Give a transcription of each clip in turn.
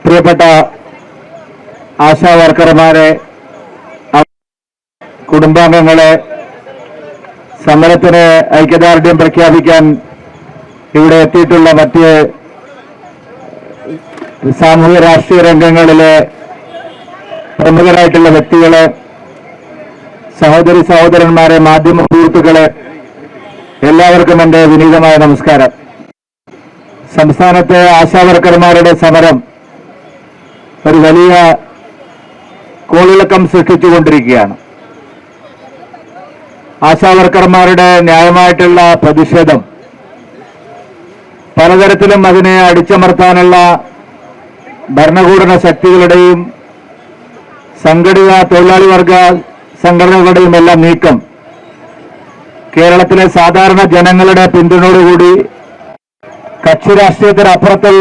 പ്രിയപ്പെട്ട ആശാ വർക്കർമാരെ, കുടുംബാംഗങ്ങളെ, സമരത്തിന് ഐക്യദാർഢ്യം പ്രഖ്യാപിക്കാൻ ഇവിടെ എത്തിയിട്ടുള്ള മറ്റ് സാമൂഹ്യ രാഷ്ട്രീയ രംഗങ്ങളിലെ പ്രമുഖരായിട്ടുള്ള വ്യക്തികളെ, സഹോദരി സഹോദരന്മാരെ, മാധ്യമ സുഹൃത്തുക്കളെ, എല്ലാവർക്കും എൻ്റെ വിനീതമായ നമസ്കാരം. സംസ്ഥാനത്തെ ആശാവർക്കർമാരുടെ സമരം ഒരു വലിയ കോളിളക്കം സൃഷ്ടിച്ചുകൊണ്ടിരിക്കുകയാണ്. ആശാവർക്കർമാരുടെ ന്യായമായിട്ടുള്ള പ്രതിഷേധം പലതരത്തിലും അതിനെ അടിച്ചമർത്താനുള്ള ഭരണകൂട ശക്തികളുടെയും സംഘടിത തൊഴിലാളി വർഗ സംഘടനകളുടെയും എല്ലാം നീക്കം കേരളത്തിലെ സാധാരണ ജനങ്ങളുടെ പിന്തുണയോടുകൂടി കക്ഷി രാഷ്ട്രീയത്തിനപ്പുറത്തുള്ള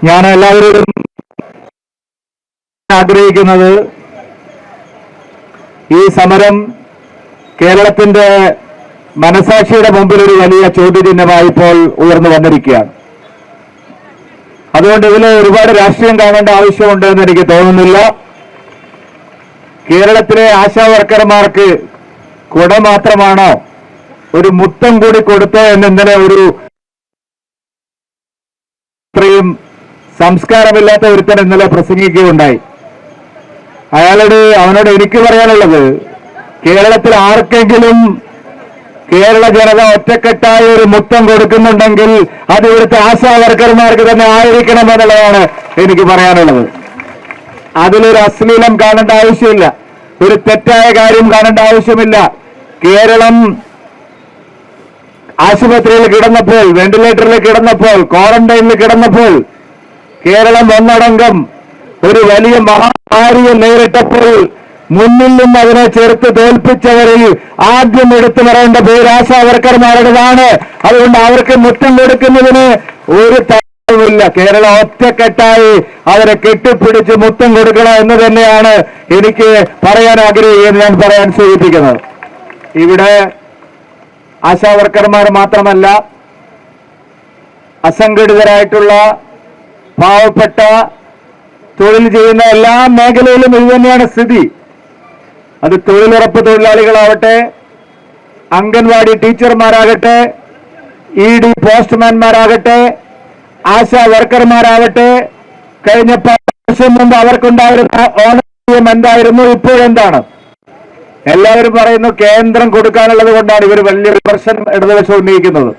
ഞാൻ എല്ലാവരോടും ആഗ്രഹിക്കുന്നത്, ഈ സമരം കേരളത്തിന്റെ മനസാക്ഷിയുടെ മുമ്പിൽ ഒരു വലിയ ചോദ്യചിഹ്നമായി ഇപ്പോൾ ഉയർന്നു വന്നിരിക്കുകയാണ്. അതുകൊണ്ട് ഇതിൽ ഒരുപാട് രാഷ്ട്രീയം കാണേണ്ട ആവശ്യമുണ്ട് എന്ന് എനിക്ക് തോന്നുന്നില്ല. കേരളത്തിലെ ആശാവർക്കർമാർക്ക് കുട മാത്രമാണോ, ഒരു മുത്തം കൂടി കൊടുത്ത് എന്ന് ഇന്നലെ ഒരു ഇത്രയും സംസ്കാരമില്ലാത്ത ഒരുത്തൻ ഇന്നലെ പ്രസംഗിക്കുകയുണ്ടായി. അവനോട് എനിക്ക് പറയാനുള്ളത്, കേരളത്തിൽ ആർക്കെങ്കിലും കേരള ജനത ഒറ്റക്കെട്ടായ ഒരു മുത്തം കൊടുക്കുന്നുണ്ടെങ്കിൽ അത് ഇവിടുത്തെ ആശാവർക്കർമാർക്ക് തന്നെ ആയിരിക്കണം എന്നുള്ളതാണ് എനിക്ക് പറയാനുള്ളത്. അതിലൊരു അശ്ലീലം കാണേണ്ട ആവശ്യമില്ല, ഒരു തെറ്റായ കാര്യം കാണേണ്ട ആവശ്യമില്ല. കേരളം ആശുപത്രിയിൽ കിടന്നപ്പോൾ, വെന്റിലേറ്ററിൽ കിടന്നപ്പോൾ, ക്വാറന്റൈനിൽ കിടന്നപ്പോൾ, കേരളം ഒന്നടങ്കം ഒരു വലിയ മഹാമാരിയെ നേരിട്ടപ്പോൾ മുന്നിൽ നിന്ന് അതിനെ ചെറുത്ത് തോൽപ്പിച്ചവരിൽ ആദ്യം എടുത്തു പറയേണ്ട പേര് ആശാവർക്കർമാരുടേതാണ്. അതുകൊണ്ട് അവർക്ക് മുത്തം കൊടുക്കുന്നതിന് ഒരു തടസ്സവുമില്ല. കേരളം ഒറ്റക്കെട്ടായി അവരെ കെട്ടിപ്പിടിച്ച് മുത്തം കൊടുക്കണം എന്ന് തന്നെയാണ് എനിക്ക് പറയാൻ ആഗ്രഹിക്കുന്നത്, ഞാൻ പറയാൻ സൂചിപ്പിക്കുന്നത്. ഇവിടെ ആശാവർക്കർമാർ മാത്രമല്ല, അസംഘടിതരായിട്ടുള്ള പാവപ്പെട്ട തൊഴിൽ ചെയ്യുന്ന എല്ലാ മേഖലയിലും ഇത് തന്നെയാണ് സ്ഥിതി. അത് തൊഴിലുറപ്പ് തൊഴിലാളികളാവട്ടെ, അംഗൻവാടി ടീച്ചർമാരാകട്ടെ, ED പോസ്റ്റ്മാൻമാരാകട്ടെ, ആശാ വർക്കർമാരാവട്ടെ, കഴിഞ്ഞ 10 വർഷം മുമ്പ് അവർക്കുണ്ടായിരുന്ന ഓണർ എന്തായിരുന്നു, ഇപ്പോഴെന്താണ്? എല്ലാവരും പറയുന്നു കേന്ദ്രം കൊടുക്കാനുള്ളത് കൊണ്ടാണ് ഇവർ വലിയ വിമർശനം ഇടതുവശം ഉന്നയിക്കുന്നത്.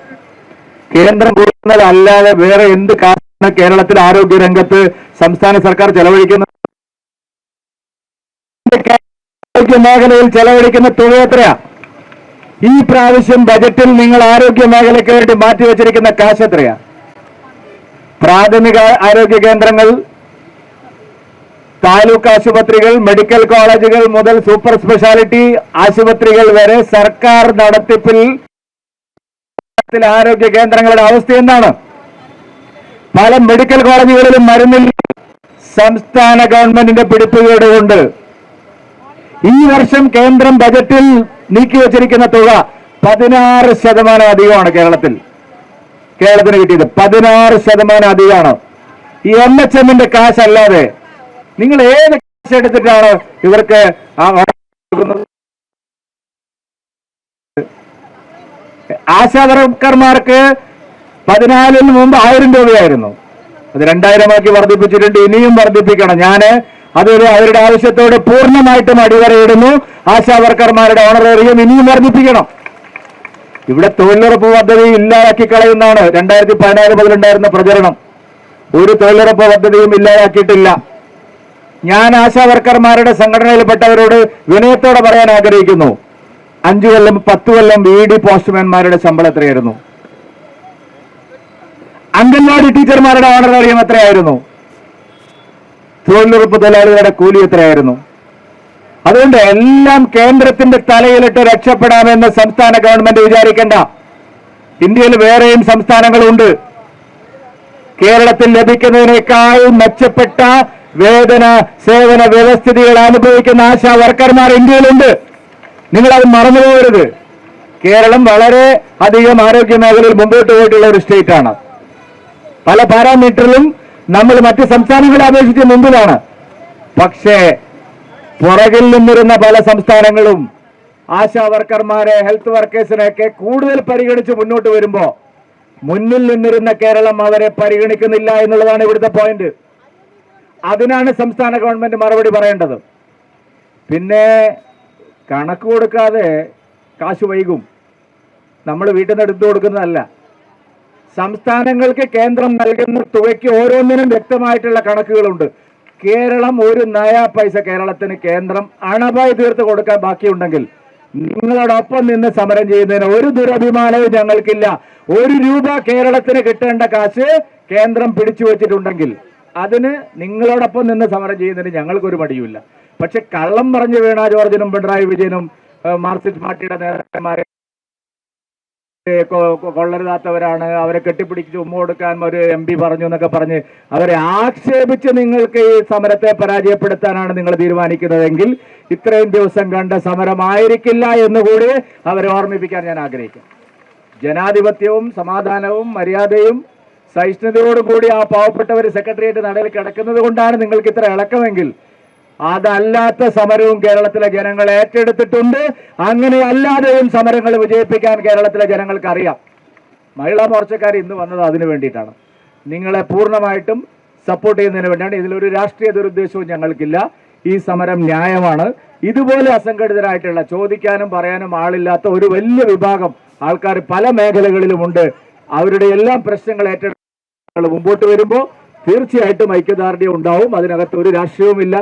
കേന്ദ്രം കൊടുക്കുന്നതല്ലാതെ വേറെ എന്ത് കാശാണ് കേരളത്തിൽ ആരോഗ്യ രംഗത്ത് സംസ്ഥാന സർക്കാർ ചെലവഴിക്കുന്നത്? ആരോഗ്യ മേഖലയിൽ ചെലവഴിക്കുന്ന തുക എത്രയാ? ഈ പ്രാവശ്യം ബജറ്റിൽ നിങ്ങൾ ആരോഗ്യ മേഖലയ്ക്ക് വേണ്ടി മാറ്റിവെച്ചിരിക്കുന്ന കാശ് എത്രയാ? പ്രാഥമിക ആരോഗ്യ കേന്ദ്രങ്ങൾ, താലൂക്ക് ആശുപത്രികൾ, മെഡിക്കൽ കോളേജുകൾ മുതൽ സൂപ്പർ സ്പെഷ്യാലിറ്റി ആശുപത്രികൾ വരെ സർക്കാർ നടത്തിപ്പിൽ ആരോഗ്യ കേന്ദ്രങ്ങളുടെ അവസ്ഥ എന്താണ്? പല മെഡിക്കൽ കോളേജുകളിലും മരുന്നിൽ സംസ്ഥാന ഗവൺമെന്റിന്റെ പിടിപ്പുകേടുകൊണ്ട് ഈ വർഷം കേന്ദ്രം ബജറ്റിൽ നീക്കിവെച്ചിരിക്കുന്ന തുക 16% അധികമാണ്. കേരളത്തിന് കിട്ടിയത് 16% അധികമാണ്. ഈ NHMന്റെ കാശ് അല്ലാതെ നിങ്ങൾ ഏത് കാശ് എടുത്തിട്ടാണ് ഇവർക്ക് ആശാവർക്കർമാർക്ക് 14-ന് മുമ്പ് 1000 രൂപയായിരുന്നു. അത് 2000 ആക്കി വർദ്ധിപ്പിച്ചിട്ടുണ്ട്, ഇനിയും വർദ്ധിപ്പിക്കണം. അവരുടെ ആവശ്യത്തോട് പൂർണ്ണമായിട്ടും അടിവരയിടുന്നു. ആശാവർക്കർമാരുടെ ഓണറേറിയം ഇനിയും വർദ്ധിപ്പിക്കണം. ഇവിടെ തൊഴിലുറപ്പ് പദ്ധതി ഇല്ലാതാക്കി കളയുന്നതാണ് 2014 മുതലുണ്ടായിരുന്ന പ്രചരണം. ഒരു തൊഴിലുറപ്പ് പദ്ധതിയും ഇല്ലാതാക്കിയിട്ടില്ല. ഞാൻ ആശാവർക്കർമാരുടെ സംഘടനയിൽപ്പെട്ടവരോട് വിനയത്തോടെ പറയാൻ ആഗ്രഹിക്കുന്നു, 5 കൊല്ലം 10 കൊല്ലം ED പോസ്റ്റ്മാൻമാരുടെ ശമ്പളം എത്രയായിരുന്നു? അംഗൻവാടി ടീച്ചർമാരുടെ ഓണറേറിയം എത്രയായിരുന്നു? തൊഴിലുറപ്പ് തൊഴിലാളികളുടെ കൂലി എത്രയായിരുന്നു? അതുകൊണ്ട് എല്ലാം കേന്ദ്രത്തിന്റെ തലയിലിട്ട് രക്ഷപ്പെടാമെന്ന് സംസ്ഥാന ഗവൺമെന്റ് വിചാരിക്കേണ്ട. ഇന്ത്യയിൽ വേറെയും സംസ്ഥാനങ്ങളുണ്ട്. കേരളത്തിൽ ലഭിക്കുന്നതിനേക്കാൾ മെച്ചപ്പെട്ട വേതന സേവന വ്യവസ്ഥിതികൾ അനുഭവിക്കുന്ന ആശാ വർക്കർമാർ ഇന്ത്യയിലുണ്ട്. നിങ്ങളത് മറന്നുപോകരുത്. കേരളം വളരെ അധികം ആരോഗ്യ മേഖലയിൽ മുമ്പോട്ട് പോയിട്ടുള്ള ഒരു സ്റ്റേറ്റ് ആണ്. പല പാരാമീറ്ററിലും നമ്മൾ മറ്റ് സംസ്ഥാനങ്ങളെ അപേക്ഷിച്ച് മുമ്പിലാണ്. പക്ഷേ പുറകിൽ നിന്നിരുന്ന പല സംസ്ഥാനങ്ങളും ആശാ വർക്കർമാരെ, ഹെൽത്ത് വർക്കേഴ്സിനെയൊക്കെ കൂടുതൽ പരിഗണിച്ച് മുന്നോട്ട് വരുമ്പോൾ മുന്നിൽ നിന്നിരുന്ന കേരളം അവരെ പരിഗണിക്കുന്നില്ല എന്നുള്ളതാണ് ഇവിടുത്തെ പോയിന്റ്. അതിനാണ് സംസ്ഥാന ഗവൺമെന്റ് മറുപടി പറയേണ്ടത്. പിന്നെ കണക്ക് കൊടുക്കാതെ കാശ് വൈകും. നമ്മൾ വീട്ടിൽ നിന്ന് എടുത്തു കൊടുക്കുന്നതല്ല. സംസ്ഥാനങ്ങൾക്ക് കേന്ദ്രം നൽകുന്ന തുകയ്ക്ക് ഓരോന്നിനും വ്യക്തമായിട്ടുള്ള കണക്കുകളുണ്ട്. കേരളം ഒരു നയാ പൈസ കേരളത്തിന് കേന്ദ്രം അണപായി തീർത്ത് കൊടുക്കാൻ ബാക്കിയുണ്ടെങ്കിൽ നിങ്ങളോടൊപ്പം നിന്ന് സമരം ചെയ്യുന്നതിന് ഒരു ദുരഭിമാനവും ഞങ്ങൾക്കില്ല. 1 രൂപ കേരളത്തിന് കിട്ടേണ്ട കാശ് കേന്ദ്രം പിടിച്ചു വച്ചിട്ടുണ്ടെങ്കിൽ അതിന് നിങ്ങളോടൊപ്പം നിന്ന് സമരം ചെയ്യുന്നതിന് ഞങ്ങൾക്കൊരു മടിയുമില്ല. പക്ഷെ കള്ളം പറഞ്ഞു വീണ ജോർജിനും പിണറായി വിജയനും മാർക്സിസ്റ്റ് പാർട്ടിയുടെ നേതാക്കന്മാരെ കൊള്ളരുതാത്തവരാണ്, അവരെ കെട്ടിപ്പിടിച്ച് ഉമ്മ കൊടുക്കാൻ ഒരു MP പറഞ്ഞു എന്നൊക്കെ പറഞ്ഞ് അവരെ ആക്ഷേപിച്ച് നിങ്ങൾക്ക് ഈ സമരത്തെ പരാജയപ്പെടുത്താനാണ് നിങ്ങൾ തീരുമാനിക്കുന്നതെങ്കിൽ ഇത്രയും ദിവസം കണ്ട സമരമായിരിക്കില്ല എന്നുകൂടി അവരെ ഓർമ്മിപ്പിക്കാൻ ഞാൻ ആഗ്രഹിക്കും. ജനാധിപത്യവും സമാധാനവും മര്യാദയും സഹിഷ്ണുതയോടും കൂടി ആ പാവപ്പെട്ടവർ സെക്രട്ടേറിയറ്റ് നടയിൽ കിടക്കുന്നത് കൊണ്ടാണ് നിങ്ങൾക്ക് ഇത്ര ഇളക്കമെങ്കിൽ അതല്ലാത്ത സമരവും കേരളത്തിലെ ജനങ്ങൾ ഏറ്റെടുത്തിട്ടുണ്ട്. അങ്ങനെ അല്ലാതെയും സമരങ്ങൾ വിജയിപ്പിക്കാൻ കേരളത്തിലെ ജനങ്ങൾക്ക് അറിയാം. മഹിളാ മോർച്ചക്കാർ ഇന്ന് വന്നത് അതിനു വേണ്ടിയിട്ടാണ്. നിങ്ങളെ പൂർണ്ണമായിട്ടും സപ്പോർട്ട് ചെയ്യുന്നതിന് വേണ്ടിയാണ്. ഇതിലൊരു രാഷ്ട്രീയ ദുരുദ്ദേശവും ഞങ്ങൾക്കില്ല. ഈ സമരം ന്യായമാണ്. ഇതുപോലെ അസംഘടിതരായിട്ടുള്ള, ചോദിക്കാനും പറയാനും ആളില്ലാത്ത ഒരു വലിയ വിഭാഗം ആൾക്കാർ പല മേഖലകളിലുമുണ്ട്. അവരുടെ എല്ലാം പ്രശ്നങ്ങൾ ഏറ്റെടുത്ത് മുമ്പോട്ട് വരുമ്പോൾ തീർച്ചയായിട്ടും ഐക്യദാർഢ്യം ഉണ്ടാവും. അതിനകത്ത് ഒരു രാഷ്ട്രീയവുമില്ല.